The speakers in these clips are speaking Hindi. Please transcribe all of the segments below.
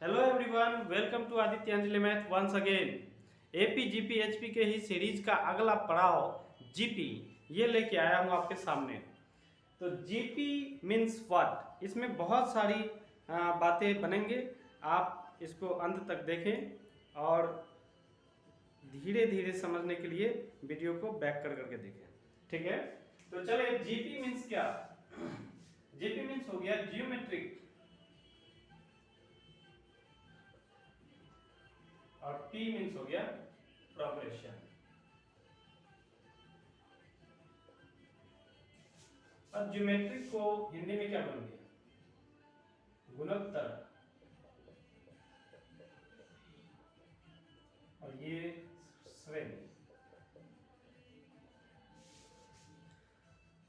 Hello everyone, welcome to Aditya Anjali math once again. AP GP HP के ही सीरीज का अगला पड़ाव जीपी ये लेके आया हूँ आपके सामने। तो जीपी मीन्स व्हाट, इसमें बहुत सारी बातें बनेंगे। आप इसको अंत तक देखें और धीरे धीरे समझने के लिए वीडियो को बैक कर करके देखें, ठीक है। तो चलिए, जीपी मीन्स क्या? जीपी मीन्स हो गया जियोमेट्रिक, और P मीन्स हो गया प्रोग्रेशन। अब ज्योमेट्रिक को हिंदी में क्या बोलेंगे? गुणोत्तर। और ये श्रेणी।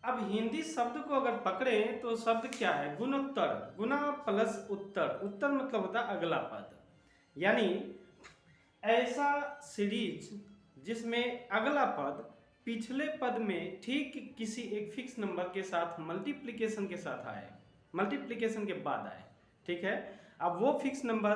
अब हिंदी शब्द को अगर पकड़े तो शब्द क्या है? गुणोत्तर। गुना प्लस उत्तर, उत्तर मतलब होता है अगला पद। यानी ऐसा सीरीज जिसमें अगला पद पिछले पद में ठीक किसी एक फिक्स नंबर के साथ मल्टीप्लिकेशन के साथ आए, मल्टीप्लिकेशन के बाद आए, ठीक है। अब वो फिक्स नंबर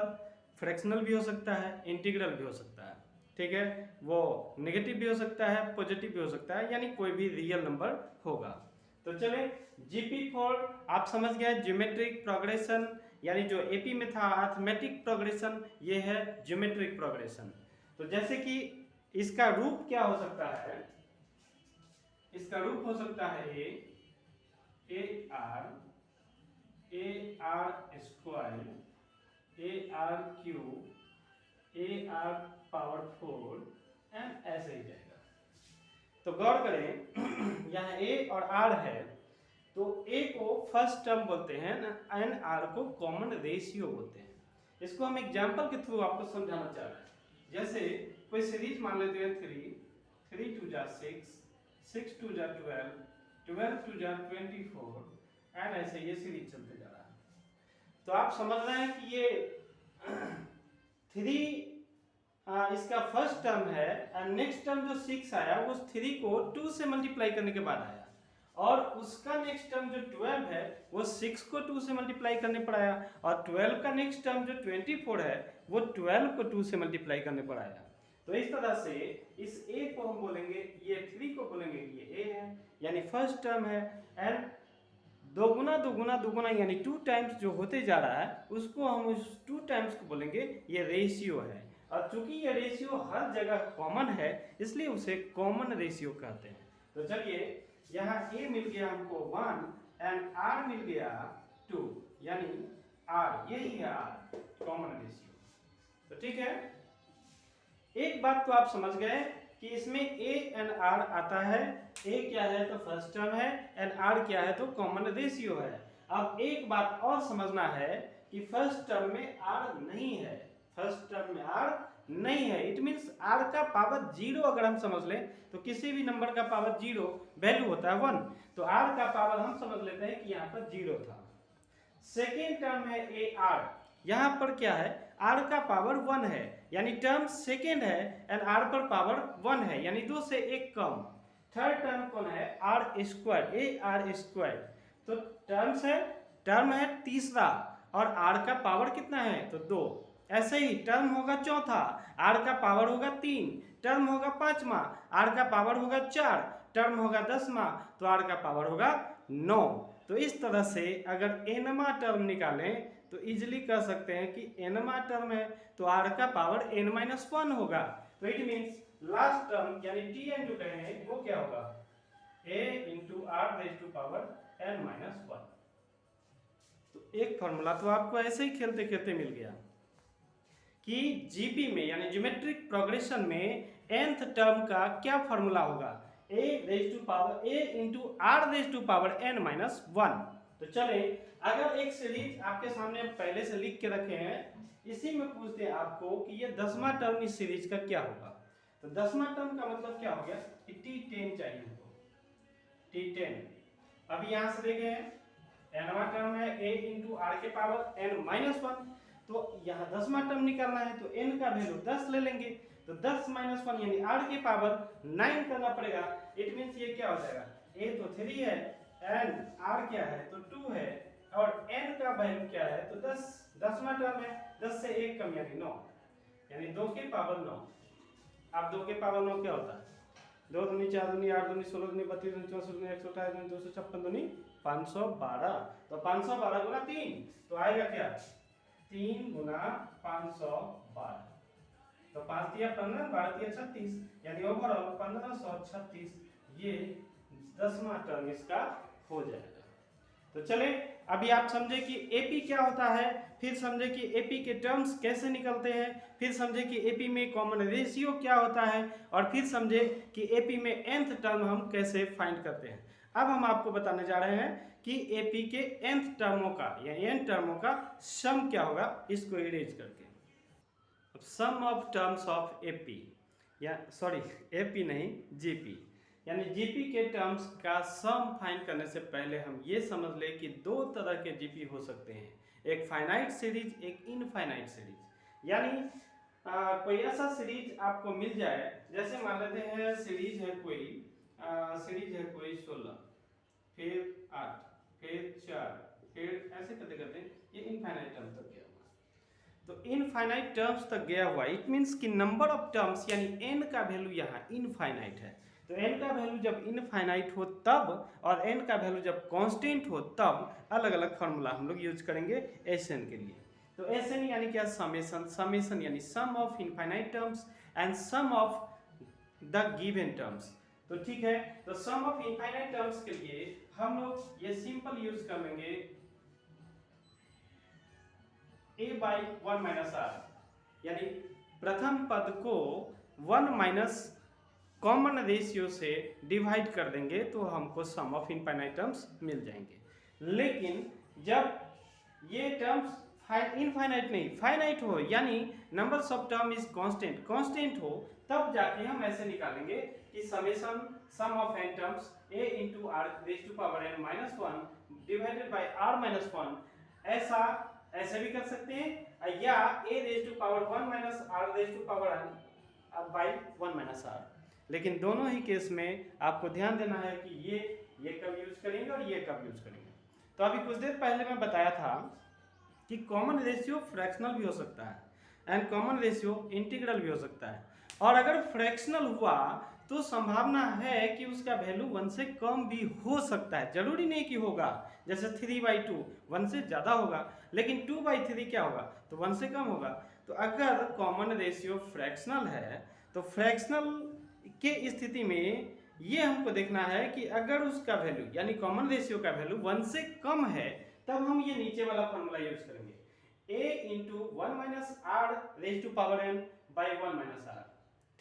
फ्रैक्शनल भी हो सकता है, इंटीग्रल भी हो सकता है, ठीक है। वो नेगेटिव भी हो सकता है, पॉजिटिव भी हो सकता है, यानी कोई भी रियल नंबर होगा। तो चले, जीपी फॉर आप समझ गए ज्योमेट्रिक प्रोग्रेशन, यानी जो एपी में था अर्थमेटिक प्रोग्रेशन, ये है ज्योमेट्रिक प्रोग्रेशन। तो जैसे कि इसका रूप क्या हो सकता है? इसका रूप हो सकता है ए r square, a are cube, A R power 4 and ऐसे ही जाएगा। तो गौर करें यहाँ ए और आर है, तो ए को फर्स्ट टर्म बोलते हैं एंड आर को कॉमन रेशियो बोलते हैं। इसको हम एग्जांपल के थ्रू आपको समझाना चाह रहे हैं। जैसे कोई सीरीज मान लेते हैं 3 2 जा 6, 6 2 जा 12, 12 2 जा 24 एंड ऐसे ये सीरीज चलते जा रहा है। तो आप समझ रहे हैं कि ये 3 इसका फर्स्ट टर्म है और नेक्स्ट टर्म जो 6 आया वो 3 को 2 से मल्टीप्लाई करने के बाद आया, और उसका नेक्स्ट टर्म जो 12 है वो 6 को 2 से मल्टीप्लाई करने पर आया, और 12 का नेक्स्ट टर्म जो 24 है वो 12 को 2 से मल्टीप्लाई करने पर आया। तो इस तरह से इस a को हम बोलेंगे, ये 3 को बोलेंगे ये a है, यानी फर्स्ट टर्म है, एंड दोगुना दोगुना दोगुना यानी 2 टाइम्स जो होते जा रहा है उसको हम उस 2 टाइम्स को बोलेंगे ये रेशियो है। और चूंकि ये रेशियो हर जगह कॉमन है इसलिए उसे कॉमन रेशियो कहते हैं। तो चलिए, यहाँ a मिल गया हमको 1 एंड r मिल गया 2, यानी r, यही है r, कॉमन रेशियो। तो ठीक है, एक बात तो आप समझ गए कि इसमें a एंड r आता है। a क्या है तो फर्स्ट टर्म है, एंड r क्या है तो कॉमन रेशियो है। अब एक बात और समझना है कि फर्स्ट टर्म में r नहीं है, फर्स्ट टर्म में r नहीं है। इट मीन्स r का पावर 0 अगर हम समझ लें तो किसी भी नंबर का पावर 0 वैल्यू होता है 1, तो r का पावर हम समझ लेते हैं कि यहाँ पर 0 था। सेकेंड टर्म है ar, यहाँ पर क्या है r का पावर 1 है, यानी टर्म सेकेंड है एंड r पर पावर 1 है, यानी 2 से 1 कम। थर्ड टर्म कौन है? R square, a r square. तो टर्म है तीसरा, और r का पावर कितना है तो 2। ऐसे ही टर्म होगा चौथा, r का पावर होगा 3, टर्म होगा पांचवा, r का पावर होगा 4, टर्म होगा 10वां, तो r का पावर होगा 9। तो इस तरह से अगर एनवा टर्म निकालें तो इजिली कह सकते हैं कि एनवा टर्म है तो r का पावर n-1 होगा। तो इट मीन्स लास्ट टर्म यानी tn जो कहे हैं वो क्या होगा? a into r raise to power n-1। तो एक फॉर्मूला तो आपको ऐसे ही खेलते खेलते मिल गया कि जीपी में यानी ज्योमेट्रिक प्रोग्रेशन में nth टर्म का क्या फॉर्मूला होगा? a raise to power a into r raise to power n-1। तो चले, अगर एक सीरीज आपके सामने पहले से लिख के रखे हैं, इसी में पूछते हैं आपको कि ये 10वां टर्म इस सीरीज का क्या होगा। तो 10वां टर्म का मतलब क्या हो गया कि t10 चाहिए हमको, t10। अभी यहां से देखे हैं nवां टर्म है a इंटू आर के पावर n-1, तो यहाँ 10वां टर्म निकालना है तो n का वैल्यू 10 ले लेंगे, तो 10-1 यानी r के पावर 9 करना पड़ेगा। इट मीन्स ये क्या हो जाएगा, a तो 3 है एंड r क्या है तो 2 है, और n का वैल्यू क्या है तो 10। 10वां टर्म है, 10 से 1 कम यानी 9, यानी 2 की पावर 9। अब 2 की पावर 9 क्या होता है? 2 दूनी 4 दूनी 8 दूनी 16 दूनी 32 दूनी 64 दूनी 128 दूनी 256 दूनी 512। तो 512 गुना 3 तो आएगा क्या? 3 गुना 512। तो 5 दिया 15, 12 दिया 36, यानी ओवरऑल 1536 ये 10वां टर्म इसका हो जाएगा। तो चले अभी आप समझे कि एपी क्या होता है, फिर समझे कि एपी के टर्म्स कैसे निकलते हैं, फिर समझे कि एपी में कॉमन रेशियो क्या होता है, और फिर समझे कि एपी में nth टर्म हम कैसे फाइंड करते हैं। अब हम आपको बताने जा रहे हैं कि एपी के nth टर्मों का या n टर्मों का सम क्या होगा, इसको इरेज करके। सम ऑफ टर्म्स ऑफ एपी, या सॉरी एपी नहीं जीपी, यानी जीपी के टर्म्स का सम फाइंड करने से पहले हम ये समझ ले कि दो तरह के जीपी हो सकते हैं, एक फाइनाइट सीरीज, एक इनफाइनाइट सीरीज। यानी कोई ऐसा सीरीज आपको मिल जाए, जैसे मान लेते हैं सीरीज है कोई 16, फिर 8, फिर 4, फिर ऐसे करते करते ये इनफाइनाइट टर्म तक गया हुआ। तो इनफाइनाइट टर्म्स तक गया हुआ इट मीन्स कि नंबर ऑफ टर्म्स यानी n का वैल्यू यहाँ इनफाइनाइट है। तो n का वैल्यू जब इनफाइनाइट हो तब, और n का वैल्यू जब कांस्टेंट हो तब अलग अलग फार्मूला हम लोग यूज करेंगे Sn के लिए। तो Sn यानी क्या? समेशन। समेशन यानी sum of infinite terms and sum of the given terms. तो ठीक है, तो सम ऑफ इनफाइनाइट टर्म्स के लिए हम लोग ये सिंपल यूज करेंगे a by 1 minus r, यानी प्रथम पद को 1 माइनस कॉमन रेशियो से डिवाइड कर देंगे तो हमको सम ऑफ इनफाइनाइट टर्म्स मिल जाएंगे। लेकिन जब ये टर्म्स इनफाइनाइट नहीं फाइनाइट हो, यानी numbers of term is constant हो, तब जाके हम ऐसे निकालेंगे कि summation sum of n terms a into r raised to power n minus 1 divided by r minus 1, ऐसे भी कर सकते हैं, या a raised to power 1 minus r raised to power n by 1 minus r। लेकिन दोनों ही केस में आपको ध्यान देना है कि ये कब यूज करेंगे और ये कब यूज करेंगे। तो अभी कुछ देर पहले मैं बताया था कि कॉमन रेशियो फ्रैक्शनल भी हो सकता है एंड कॉमन रेशियो इंटीग्रल भी हो सकता है, और अगर फ्रैक्शनल हुआ तो संभावना है कि उसका वैल्यू 1 से कम भी हो सकता है, जरूरी नहीं कि होगा। जैसे 3/2 1 से ज़्यादा होगा, लेकिन 2/3 क्या होगा? तो 1 से कम होगा। तो अगर कॉमन रेशियो फ्रैक्शनल है तो फ्रैक्शनल के स्थिति में ये हमको देखना है कि अगर उसका वैल्यू यानी कॉमन रेशियो का वैल्यू 1 से कम है, तब हम ये नीचे वाला फॉर्मूला यूज करेंगे, a into 1 minus r raised to power n by 1 minus r।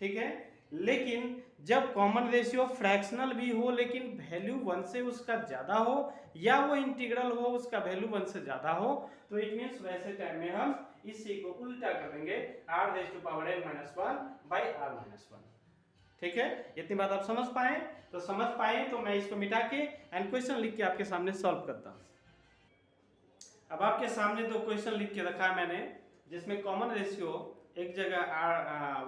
ठीक है, लेकिन जब कॉमन रेशियो फ्रैक्शनल भी हो लेकिन वैल्यू 1 से उसका ज्यादा हो, या वो इंटीग्रल हो उसका वैल्यू 1 से ज्यादा हो, तो इट मींस वैसे टाइम में हम इसी को उल्टा कर देंगे r raised to power n minus 1 by r minus 1। ठीक है, इतनी बात आप समझ पाए? तो समझ पाए तो मैं इसको मिटा के एंड क्वेश्चन लिख के आपके सामने सॉल्व करता हूं। अब आपके सामने दो क्वेश्चन लिख के रखा है मैंने, जिसमें कॉमन रेशियो एक जगह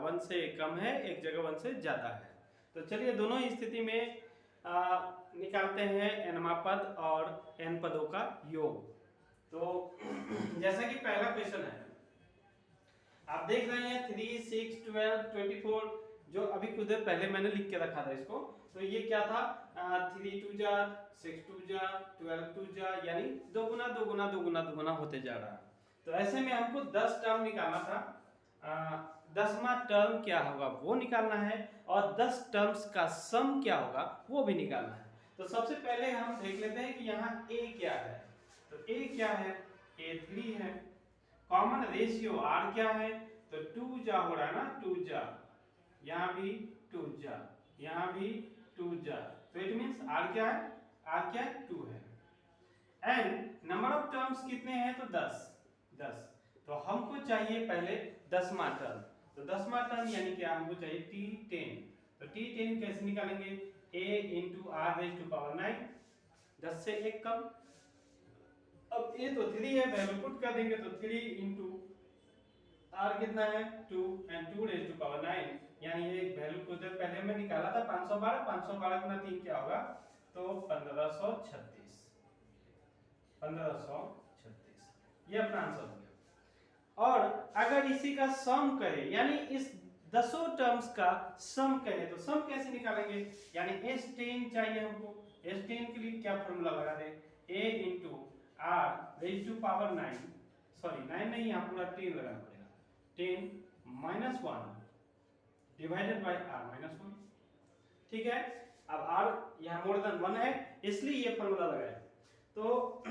1 से कम है, एक जगह 1 से ज्यादा है। तो चलिए दोनों ही स्थिति में निकालते हैं nवां पद और n पदों का योग। तो जैसा कि पहला क्वेश्चन है, आप देख रहे हैं 3, 6, 12, 24, जो अभी कुछ देर पहले मैंने लिख के रखा था इसको। तो ये क्या था? 3 2 जा 6 2 जा 12 2 जा, यानी दोगुना दोगुना दोगुना दोगुना होते जा रहा है। तो ऐसे में हमको 10 टर्म निकालना था, 10वां टर्म क्या होगा वो निकालना है, और 10 टर्म्स का सम क्या होगा वो भी निकालना है। तो सबसे पहले हम देख लेते हैं कि यहाँ a क्या है। तो a क्या है? a 3 है। कॉमन रेशियो r क्या है? तो 2 जा हो रहा है ना, 2 जा, यहाँ भी 2 जा, यहाँ भी 2 जा, तो इट मींस r क्या है? r क्या है? 2 है। एंड नंबर ऑफ टर्म्स कितने हैं? तो 10। तो हमको चाहिए पहले 10वां टर्म। तो 10वां टर्म यानी क्या? हमको चाहिए t10। तो t10 कैसे निकालेंगे? a into r raised to power 9, 10 से 1 कम। अब a तो 3 है, वैल्यू पुट कर देंगे, तो 3 into r कितना है? 2 एंड 2 raised to power 9, यानी ये वैल्यू कुछ देर पहले मैं निकाला था 512, 512 गुना 3 क्या होगा? तो 1536, 1536। ये अपना आंसर हो गया। और अगर इसी का सम कहे यानी इस 10 टर्म्स का सम कहे तो सम कैसे निकालेंगे, यानी S10 चाहिए हमको। S10 के लिए क्या फॉर्मूला लगा दे, A into r raise to power 9, sorry 9 नहीं, यहाँ पूरा 10 लगाना पड़ेगा, 10 minus 1 divided by r minus 1। ठीक है, अब आर यहाँ मोर देन 1 है इसलिए ये फॉर्मूला लगाए। तो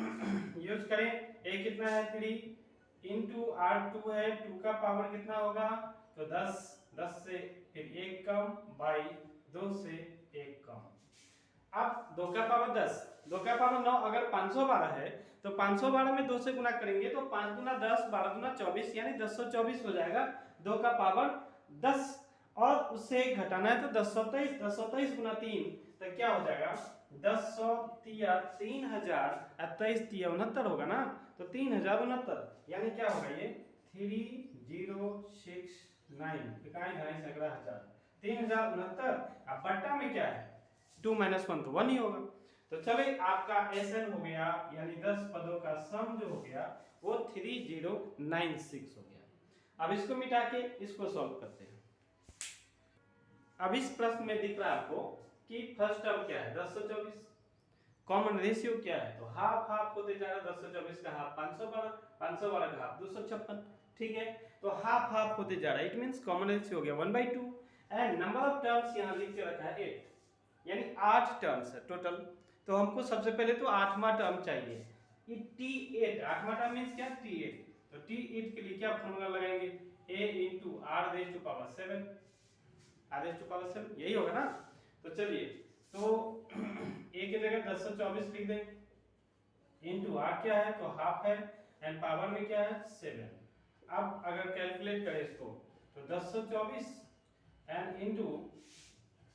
यूज करें, A कितना है 3 इंटू आर 2 है, 2 का पावर कितना होगा तो 10, 10 से फिर 1 कम बाई 2 से 1 कम। अब 2 का पावर 10, 2 का पावर 9, अगर 512 है तो 512 में 2 से गुना करेंगे तो 5 गुना 10, 12 गुना 24 यानी 1024 हो जाएगा। 2 का पावर 10 और उससे एक घटाना है तो 1023, 1023 गुना 3 तो क्या हो जाएगा 10 3000 69 होगा ना, तो 3069 यानी क्या होगा ये 3069 इकाई ढाई सैकड़ा हजार 3069। अब बट्टा में क्या है 2 माइनस 1 तो 1 ही होगा। तो चले आपका SN हो गया, यानी 10 पदों का सम जो हो गया वो 3096 हो गया। अब इसको मिटा के इसको सॉल्व करते हैं। अब इस प्रश्न में दिख रहा है आपको कि फर्स्ट टर्म क्या है 1024, कॉमन रेशियो क्या है तो हाफ हाफ होते जा रहा है, 1024 का हाफ 512, 512 का हाफ 256। ठीक है, तो हाफ हाफ होते जा रहा है, इट मींस कॉमन रेशियो हो गया 1/2 एंड नंबर ऑफ टर्म्स यहां लिख के रखा है 8, यानी 8 टर्म्स है टोटल। तो हमको सबसे पहले तो 8वां टर्म चाहिए, ये T8, 8वां टर्म मींस क्या T8। तो T8 के लिए क्या फॉर्मूला लगाएंगे, A into r raised to power 7, r raised to power 7 यही होगा ना। तो चलिए, तो A की जगह 1024 लिख दें इनटू r क्या है तो हाफ है एंड पावर में क्या है 7। अब अगर कैलकुलेट करें इसको तो 1024 एंड इनटू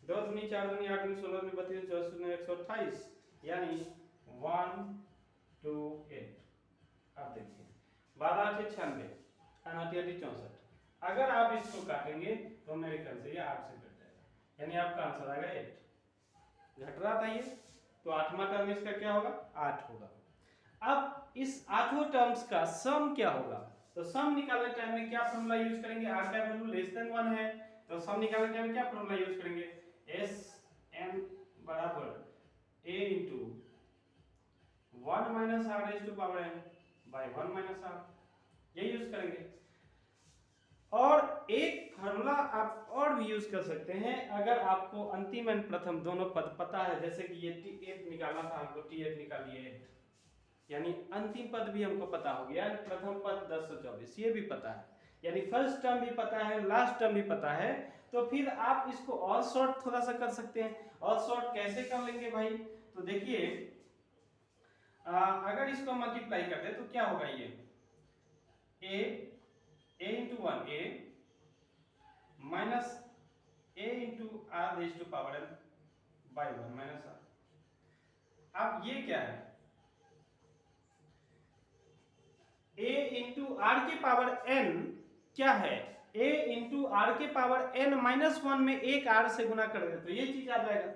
2 दूनी 4 दूनी 8 दूनी 16 दूनी 32 24 दूनी 128 यानी 128। अब देखिए 12 8 96 8 64। अगर आप इसको काटेंगे तो मेरे ख्याल से ये 8 से कट जाएगा, यानी आपका आंसर आएगा 8। घट रहा था ये, तो 8वां टर्म इसका क्या होगा 8 होगा। अब इस 8वें टर्म्स का सम क्या होगा, तो सम निकालने टाइम में क्या फॉर्मूला यूज करेंगे, r का वैल्यू लेस देन 1 है तो सम निकालने टाइम में क्या फॉर्मूला यूज करेंगे, Sm बराबर a into 1 minus r raised to power n by 1 minus r, ये यूज करेंगे। और एक फार्मूला आप और भी यूज कर सकते हैं, अगर आपको अंतिम एंड प्रथम दोनों पद पता है, जैसे कि ये T8 निकालना था हमको, T8 निकालिए 8, यानी अंतिम पद भी हमको पता हो गया, प्रथम पद 1024 ये भी पता है, यानी फर्स्ट टर्म भी पता है, लास्ट टर्म भी पता है, तो फिर आप इसको और शॉर्ट थोड़ा सा कर सकते हैं। और शॉर्ट कैसे कर लेंगे भाई, तो देखिए अगर इसको मल्टीप्लाई करते हैं तो क्या होगा, ये a into 1 a minus a into r raised to power n by 1 minus r। अब ये क्या है, a into r के पावर n क्या है, a into r के पावर n माइनस 1 में एक r से गुना कर दे तो ये चीज आ जाएगा।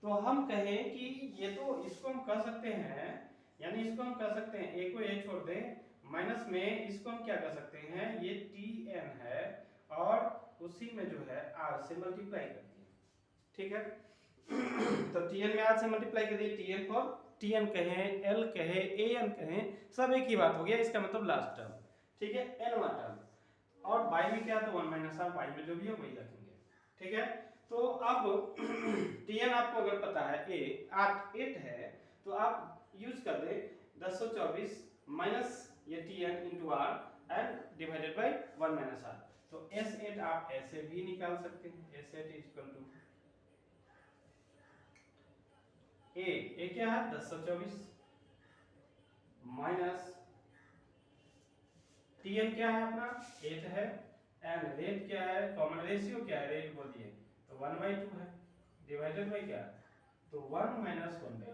तो हम कहें कि ये तो इसको हम कह सकते हैं, यानी इसको हम कह सकते हैं a को a छोड़ दें, माइनस में इसको हम क्या कर सकते हैं, ये Tn है और उसी में जो है r से मल्टीप्लाई कर दिए। ठीक है, तो Tn में r से मल्टीप्लाई कर दिए, Tn को Tn कहें, L कहें, An कहें, सब एक ही बात हो गया, इसका मतलब लास्ट टर्म। ठीक है, nवां टर्म, और बाई में क्या तो 1 माइनस r, बाई में जो भी है वही रखेंगे। ठीक है, तो अब Tn आपको अगर पता है A 8 है तो आप यूज कर दे 1024 माइनस ये Tn into r and divided by 1 minus r। तो S8 आप ऐसे भी निकाल सकते हैं, S8 इक्वल टू A क्या है 1024 माइनस Tn क्या है अपना 8 है एंड रेट क्या है, कॉमन रेशियो क्या है, रेट बोल दिए तो 1/2 है डिवाइडेड बाय क्या तो 1 माइनस 1/2।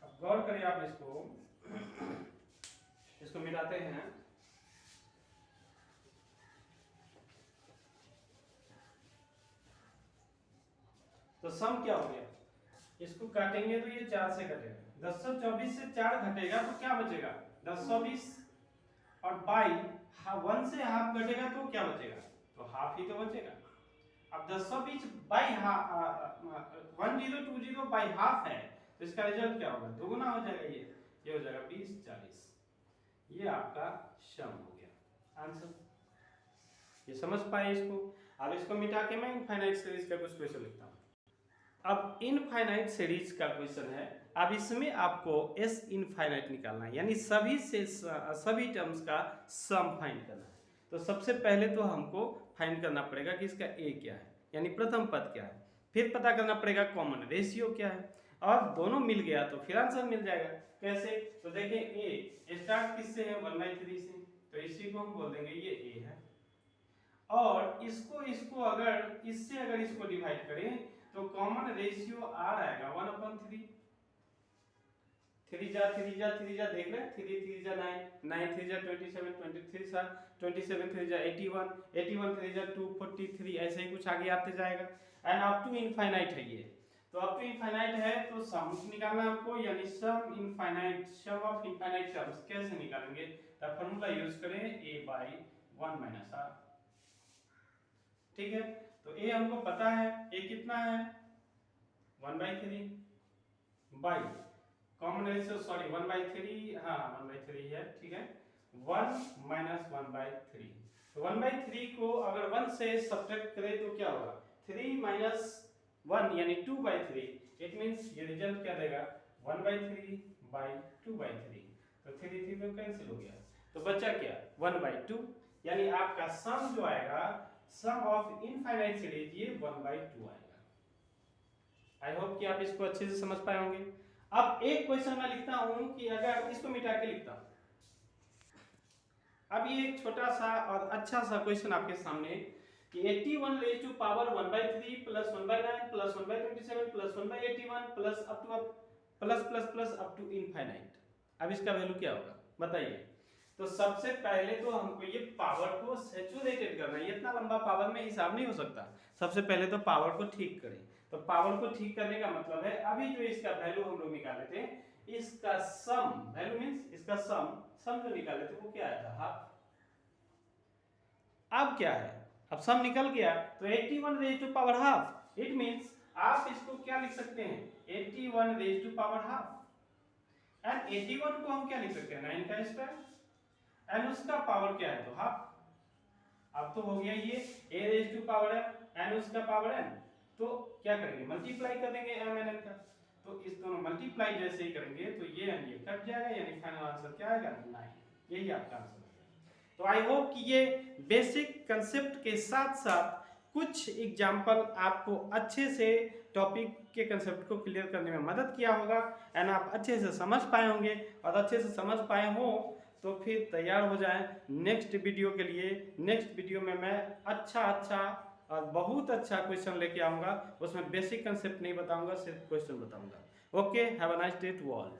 अब गौर करिए आप इसको मिलाते हैं, तो सम क्या हो गया, इसको काटेंगे तो ये 4 से कटेगा, 1024 से 4 घटेगा तो क्या बचेगा 1020 और बाई 1 से हाफ घटेगा तो क्या बचेगा, तो हाफ ही तो बचेगा। अब 10 बाई 1020 बाई हाफ है तो इसका रिजल्ट क्या होगा, दोगुना हो जाएगा, ये हो जाएगा 20 40। ये आपका सम हो गया आंसर। ये समझ पाए इसको। अब इसको मिटा के मैं इनफाइनाइट सीरीज का कुछ क्वेश्चन लिखता हूँ। अब इनफाइनाइट सीरीज का क्वेश्चन है। अब इसमें आपको एस इनफाइनाइट निकालना है, यानी सभी टर्म्स का सम फाइंड करना है। तो सबसे पहले तो हमको फाइंड करना पड़ेगा कि इसका ए क्या है, यानी प्रथम पद क्या है। फिर पता करना पड़ेगा कॉमन रेशियो क्या है, और दोनों मिल गया तो फिर आंसर मिल जाएगा। कैसे, तो देखिए ए स्टार्ट किससे है, 1/3 से, तो इसी को हम बोल देंगे ये ए है। और इसको अगर इससे अगर इसको डिवाइड करें तो कॉमन रेशियो आर आएगा 1/3। 3 जा देख रहे हैं, 3 3 जा 9, 9 3 जा 27, 27 3 जा 81, 81 3 जा 243, ऐसे ही कुछ आगे आते जाएगा। एंड अप टू इनफाइनाइट है ये, तो अप टू इनफाइनाइट है तो सम निकालना हमको, यानी सम ऑफ इनफाइनाइट टर्म्स कैसे निकालेंगे, तो फार्मूला यूज करें a/1 - r। ठीक है, तो a हमको पता है, a कितना है 1/3 बाई कॉमन रेशियो, सॉरी 1/3, हाँ 1/3 है, ठीक है, 1 - 1/3। तो 1/3 को अगर 1 से सब्ट्रैक्ट करें तो क्या होगा, 3 - 1 यानी 2/3। इट मींस ये रिजल्ट क्या देगा 1/3/2/3। तो 3 3 तो कैंसिल हो गया, तो बचा क्या 1/2, यानी आपका सम जो आएगा सम ऑफ इनफाइनाइट सीरीज ये 1/2 आएगा। आई होप कि आप इसको अच्छे से समझ पाए होंगे। अब एक क्वेश्चन मैं लिखता हूं कि अगर इसको मिटा के लिखता हूं। अब ये एक छोटा सा और अच्छा सा क्वेश्चन आपके सामने कि 81 raise to power 1/3 plus 1/9 plus 1/27 plus 1/81 plus up to plus up to infinite. अब इसका वैल्यू क्या होगा बताइए। तो सबसे पहले तो हमको ये पावर को सैचुरेटेड करना है, इतना लंबा पावर में हिसाब नहीं हो सकता। सबसे पहले तो पावर को ठीक करें, तो पावर को ठीक करने का मतलब है अभी जो इसका वैल्यू हम लोग निकाले थे, इसका सम वैल्यू मींस इसका सम जो निकाले थे वो क्या आया था हाफ। अब क्या है, अब सम निकल गया तो 81 raise to power half. It means आप इसको क्या लिख सकते हैं 81 raise to power half, and 81 को हम क्या लिख सकते हैं 9 का स्क्वायर, एंड उसका पावर क्या है तो हाफ। अब तो हो गया ये a raise to power m and उसका पावर n, तो क्या करेंगे मल्टीप्लाई कर देंगे m and n का। तो इस दोनों मल्टीप्लाई जैसे ही करेंगे तो ये and ये कट जाएगा, यानी फाइनल आंसर क्या आएगा 9। यही आपका आंसर है। तो आई होप कि ये बेसिक कंसेप्ट के साथ साथ कुछ एग्जाम्पल आपको अच्छे से टॉपिक के कंसेप्ट को क्लियर करने में मदद किया होगा, एंड आप अच्छे से समझ पाए होंगे। और अच्छे से समझ पाए हो तो फिर तैयार हो जाएं नेक्स्ट वीडियो के लिए। नेक्स्ट वीडियो में मैं अच्छा और बहुत अच्छा क्वेश्चन लेके आऊँगा। उसमें बेसिक कंसेप्ट नहीं बताऊँगा, सिर्फ क्वेश्चन बताऊँगा। Okay, have a nice day to all.